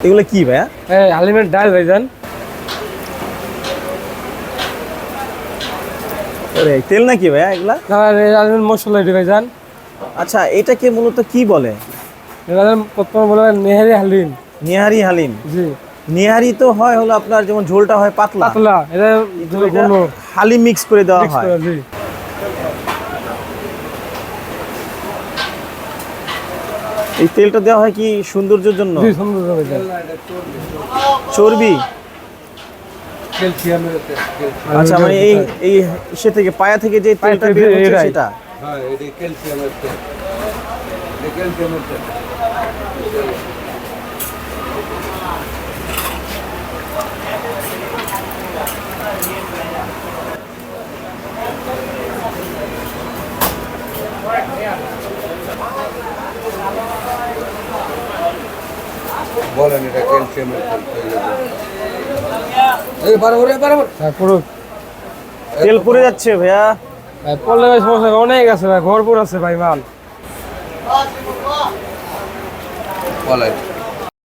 এগুলো কি ভাইয়া? হালিমের ডাল ভাইজান। তেল নাকি ভাইয়া এগুলা? হালিমের মশলা এটি ভাইজান। আচ্ছা, এটাকে মূলত কি বলে? প্রথমে বলে নেহারি হালিম। নিহারি হালিম। জি, নিহারি তো হয় হলো আপনার, যেমন ঝোলটা হয় পাতলা, পাতলা। এটা এটা হালিম মিক্স করে দেওয়া মিক্স হয়। করা, জি। এই তেলটা দেওয়া হয় কি সৌন্দর্যের জন্য? জি, সুন্দর ভাইজান। চর্বি? ক্যালসিয়ামের আচ্ছা, মানে এই এই সে থেকে পায়া থেকে যে তেলটা থেকে বের হচ্ছে এটাই। সেটা। হ্যাঁ, এটা ক্যালসিয়ামের তেল। এটা ক্যালসিয়ামের তেল। বলেন এটা ক্যালসিয়ামের তেল। এই বরাবর বরাবর। পুরো তেল পড়ে যাচ্ছে ভাইয়া। পড়লে ভাই সমস্যা অনেক আছে ভাই, ভরপুর আছে ভাই মাল। বলেন